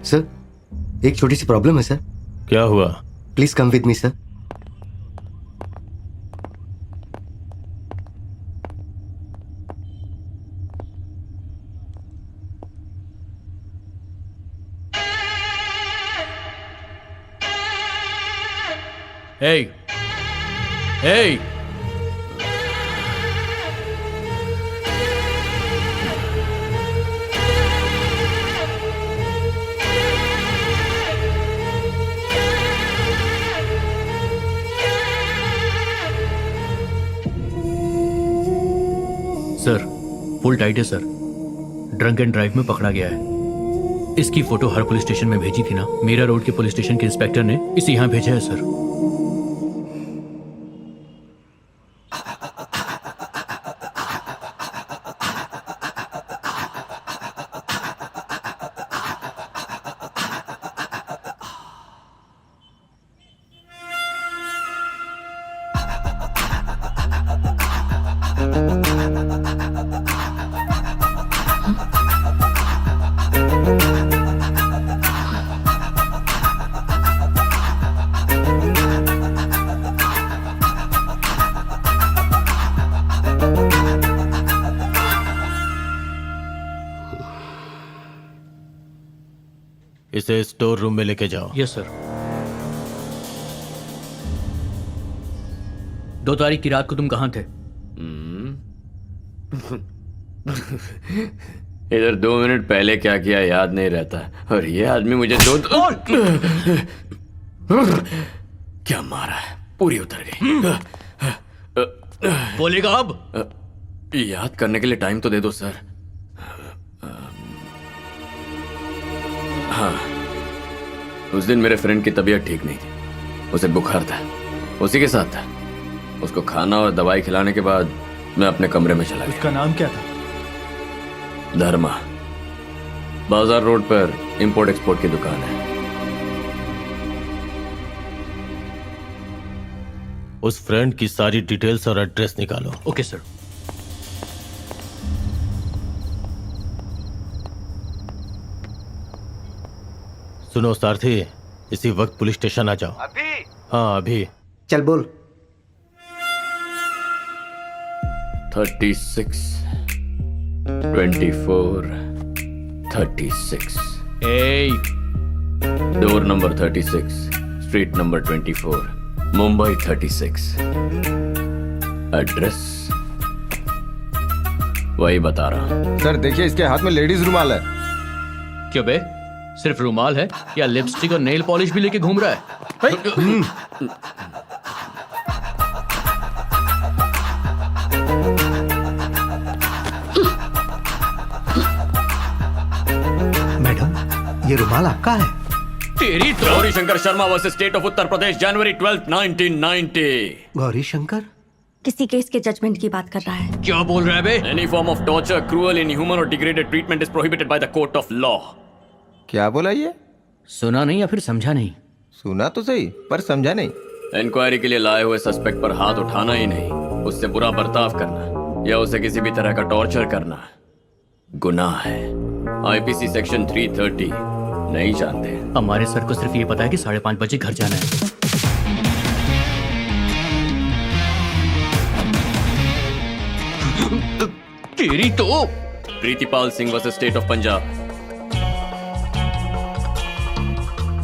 Sir, एक छोटी सी problem है सर। क्या हुआ? Please come with me sir. Hey! Hey! Sir, full tight है सर। ड्रंक एंड ड्राइव में पकड़ा गया है। इसकी फोटो हर पुलिस स्टेशन में भेजी थी ना। मीरा रोड के पुलिस स्टेशन के इंस्पेक्टर ने इसे यहाँ भेजा है सर। इसे स्टोर रूम में लेके जाओ। Yes sir. 2 तारीख की रात को तुम कहाँ थे? इधर 2 मिनट पहले क्या किया याद नहीं रहता, और ये आदमी मुझे क्या मारा है, पूरी उतर गई। बोलेगा अब? याद करने के लिए टाइम तो दे दो सर। हाँ, उस दिन मेरे फ्रेंड की तबीयत ठीक नहीं थी, उसे बुखार था, उसी के साथ था। उसको खाना और दवाई खिलाने के बाद मैं अपने कमरे में चला गया। उसका नाम क्या था? धर्मा। बाजार रोड पर इंपोर्ट एक्सपोर्ट की दुकान है। उस फ्रेंड की सारी डिटेल्स और एड्रेस निकालो। Okay sir. सुनो सारथी, इसी वक्त पुलिस स्टेशन आ जाओ। अभी? हाँ अभी। चल बोल। 36, 24, 36। ए, door number 36, street number 24, Mumbai 36। Address वही बता रहा हूं। सर देखिए, इसके हाथ में लेडीज रुमाल है। क्यों बे? सिर्फ रुमाल है या लिपस्टिक और नेल पॉलिश भी लेके घूम रहा है? मैडम, ये रुमाल आपका है? तेरी तो। Gauri Shankar Sharma versus state of Uttar Pradesh, जनवरी 12, 1990। गौरी शंकर? किसी केस के जजमेंट की बात कर रहा है। क्या बोल रहा है बे? Any form of torture, cruel, inhuman or degraded treatment is prohibited by the court of law. क्या बोला ये? सुना नहीं या फिर समझा नहीं? सुना तो सही पर समझा नहीं। इंक्वायरी के लिए लाए हुए सस्पेक्ट पर हाथ उठाना ही नहीं, उससे बुरा बर्ताव करना या उसे किसी भी तरह का टॉर्चर करना गुनाह है। आईपीसी सेक्शन 330 नहीं जानते? हमारे सर को सिर्फ ये पता है कि 5:30 बजे घर जाना है। तेरी तो। Pritipal Singh versus state of Punjab.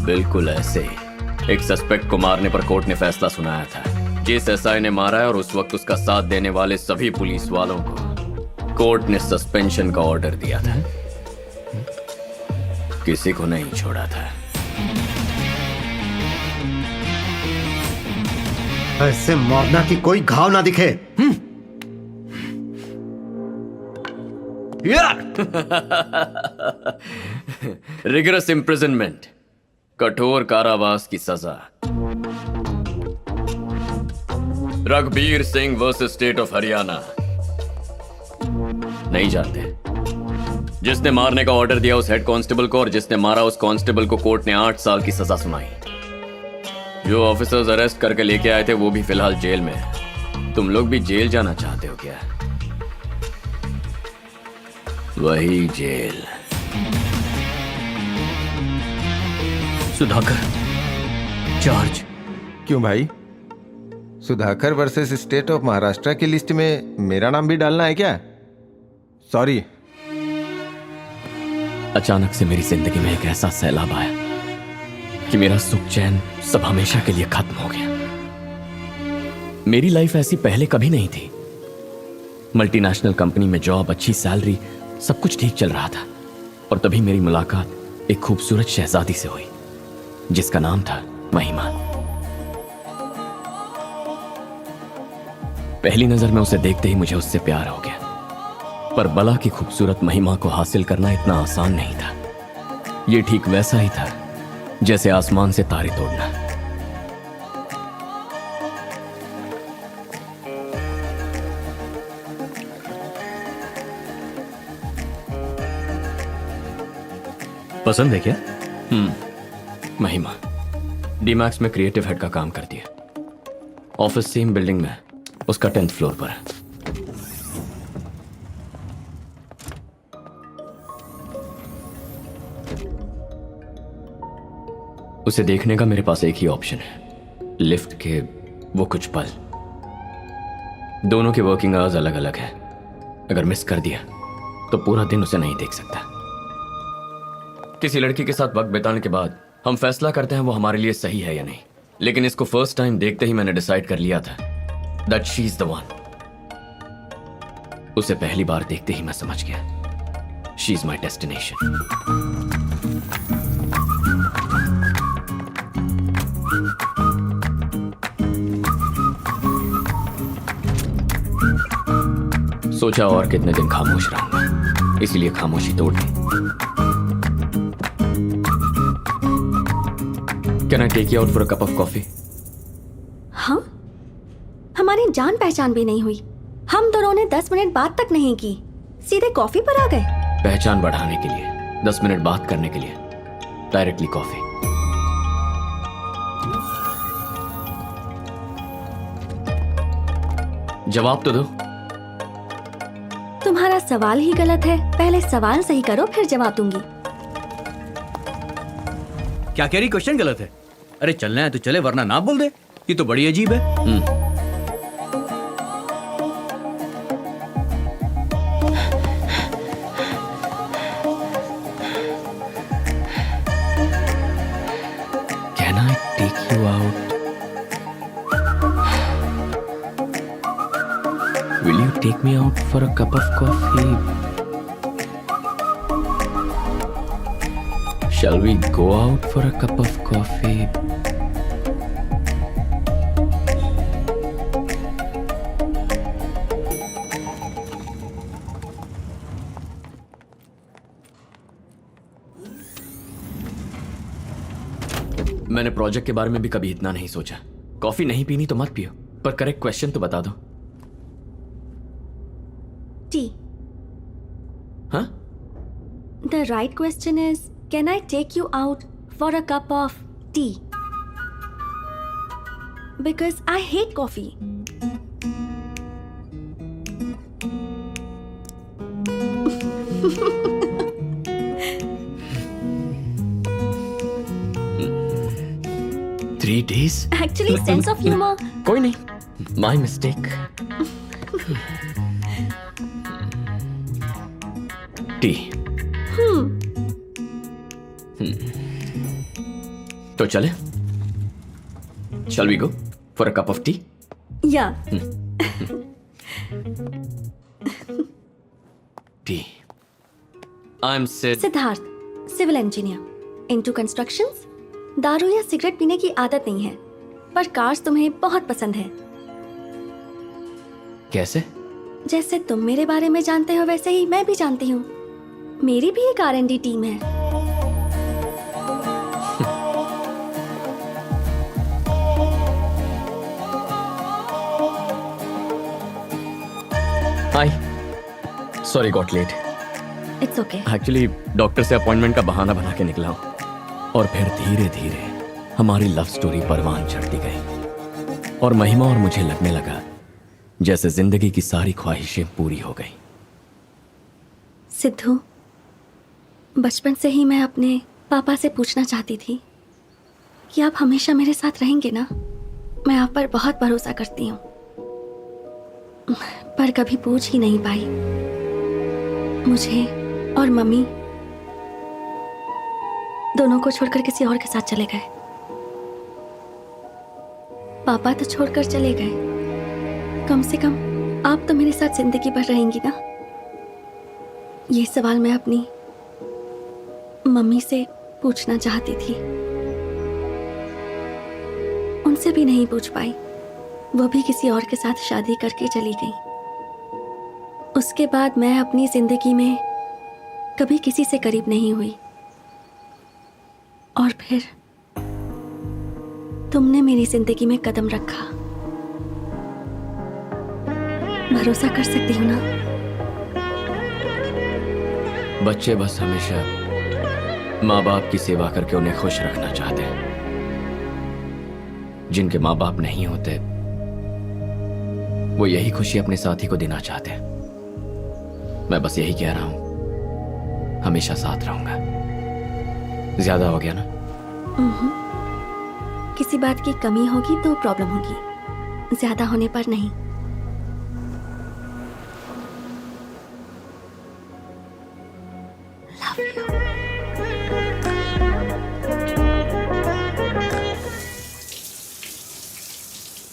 बिल्कुल ऐसे ही एक सस्पेक्ट को मारने पर कोर्ट ने फैसला सुनाया था। जिस एसआई ने मारा है और उस वक्त उसका साथ देने वाले सभी पुलिस वालों को कोर्ट ने सस्पेंशन का ऑर्डर दिया था। किसी को नहीं छोड़ा था। ऐसे मारना कि कोई घाव ना दिखे। रिगरस इम्प्रिजनमेंट, कठोर कारावास की सजा। Raghbir Singh versus state of Haryana. नहीं जानते? जिसने मारने का ऑर्डर दिया उस हेड कांस्टेबल को और जिसने मारा उस कांस्टेबल को कोर्ट ने 8 साल की सजा सुनाई। जो ऑफिसर्स अरेस्ट करके लेके आए थे वो भी फिलहाल जेल में है। तुम लोग भी जेल जाना चाहते हो क्या? वही जेल। सुधाकर, चार्ज। क्यों भाई? Sudhakar versus state of Maharashtra की लिस्ट में मेरा नाम भी डालना है क्या? सॉरी। अचानक से मेरी जिंदगी में एक ऐसा सैलाब आया कि मेरा सुख चैन सब हमेशा के लिए खत्म हो गया। मेरी लाइफ ऐसी पहले कभी नहीं थी। मल्टीनेशनल कंपनी में जॉब, अच्छी सैलरी, सब कुछ ठीक चल रहा था। और तभी मेरी मुलाकात एक खूबसूरत शहजादी से हुई जिसका नाम था महिमा। पहली नजर में उसे देखते ही मुझे उससे प्यार हो गया। पर बला की खूबसूरत महिमा को हासिल करना इतना आसान नहीं था। यह ठीक वैसा ही था जैसे आसमान से तारे तोड़ना। पसंद है क्या? महिमा डीमैक्स में क्रिएटिव हेड का काम करती है। ऑफिस सेम बिल्डिंग में, उसका 10th फ्लोर पर है। उसे देखने का मेरे पास एक ही ऑप्शन है, लिफ्ट के वो कुछ पल। दोनों के वर्किंग आवर्स अलग अलग है। अगर मिस कर दिया तो पूरा दिन उसे नहीं देख सकता। किसी लड़की के साथ वक्त बिताने के बाद हम फैसला करते हैं वो हमारे लिए सही है या नहीं। लेकिन इसको फर्स्ट टाइम देखते ही मैंने डिसाइड कर लिया था that she is the one. उसे पहली बार देखते ही मैं समझ गया शी इज माई डेस्टिनेशन। सोचा और कितने दिन खामोश रहूंगा, इसलिए खामोशी तोड़ दी। Can I take you out for a cup of coffee? हम हमारी जान पहचान भी नहीं हुई। हम दोनों ने 10 मिनट बात तक नहीं की, सीधे कॉफी पर आ गए। पहचान बढ़ाने के लिए, 10 मिनट बात करने के लिए डायरेक्टली कॉफी। जवाब तो दो। तुम्हारा सवाल ही गलत है। पहले सवाल सही करो, फिर जवाब दूंगी। क्या कह रही? क्वेश्चन गलत है। अरे चलना है तो चले, वरना ना बोल दे। ये तो बड़ी अजीब है। Can I take you out? Will you take me out for a cup of coffee? Shall we go out for a cup of coffee? मैंने प्रोजेक्ट के बारे में भी कभी इतना नहीं सोचा। कॉफी नहीं पीनी तो मत पियो, पर करेक्ट क्वेश्चन तो बता दो। टी। हाँ? The right question is, can I take you out for a cup of tea? Because I hate coffee. Three days? Actually, sense of humor. कोई नहीं, माई मिस्टेक। टी। तो चले? Shall we go for a cup of tea? Yeah. Tea. I'm Sid. Siddharth, civil engineer, into constructions. दारू या cigarette पीने की आदत नहीं है, पर कार्स तुम्हें बहुत पसंद है। कैसे? जैसे तुम मेरे बारे में जानते हो वैसे ही मैं भी जानती हूँ। मेरी भी एक R&D टीम है। Hi, sorry got late. It's okay. Actually doctor से अपॉइंटमेंट का बहाना बना के निकला हूँ। और फिर धीरे धीरे हमारी लव स्टोरी परवान चढ़ती गई और महिमा और मुझे लगने लगा जैसे जिंदगी की सारी ख्वाहिशें पूरी हो गई। सिद्धू, बचपन से ही मैं अपने पापा से पूछना चाहती थी कि आप हमेशा मेरे साथ रहेंगे ना। मैं आप पर बहुत भरोसा करती हूँ, पर कभी पूछ ही नहीं पाई। मुझे और मम्मी दोनों को छोड़कर किसी और के साथ चले गए। पापा तो छोड़कर चले गए, कम से कम आप तो मेरे साथ जिंदगी भर रहेंगी ना। ये सवाल मैं अपनी मम्मी से पूछना चाहती थी, उनसे भी नहीं पूछ पाई। वो भी किसी और के साथ शादी करके चली गई। उसके बाद मैं अपनी जिंदगी में कभी किसी से करीब नहीं हुई, और फिर तुमने मेरी जिंदगी में कदम रखा। भरोसा कर सकती हूँ ना? बच्चे बस हमेशा माँ बाप की सेवा करके उन्हें खुश रखना चाहते हैं। जिनके माँ बाप नहीं होते वो यही खुशी अपने साथी को देना चाहते हैं। मैं बस यही कह रहा हूं, हमेशा साथ रहूंगा। ज्यादा हो गया ना? किसी बात की कमी होगी तो प्रॉब्लम होगी, ज्यादा होने पर नहीं। Love you.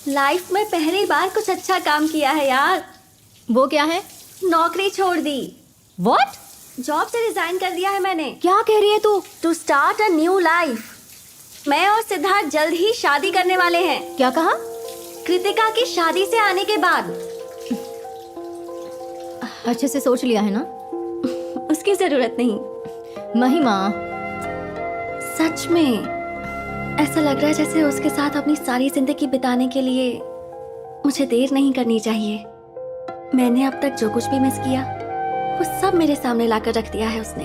लाइफ में पहली बार कुछ अच्छा काम किया है यार। वो क्या है? नौकरी छोड़ दी। What? जॉब से रिजाइन कर दिया है मैंने। क्या कह रही है तू? To start a new life. मैं और सिद्धार्थ जल्द ही शादी करने वाले हैं। क्या कहा? कृतिका की शादी से आने के बाद। अच्छे से सोच लिया है ना? उसकी जरूरत नहीं। महिमा, सच में ऐसा लग रहा है जैसे उसके साथ अपनी सारी जिंदगी बिताने के लिए मुझे देर नहीं करनी चाहिए। मैंने अब तक जो कुछ भी मिस किया वो सब मेरे सामने लाकर रख दिया है उसने।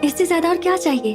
इससे ज्यादा और क्या चाहिए?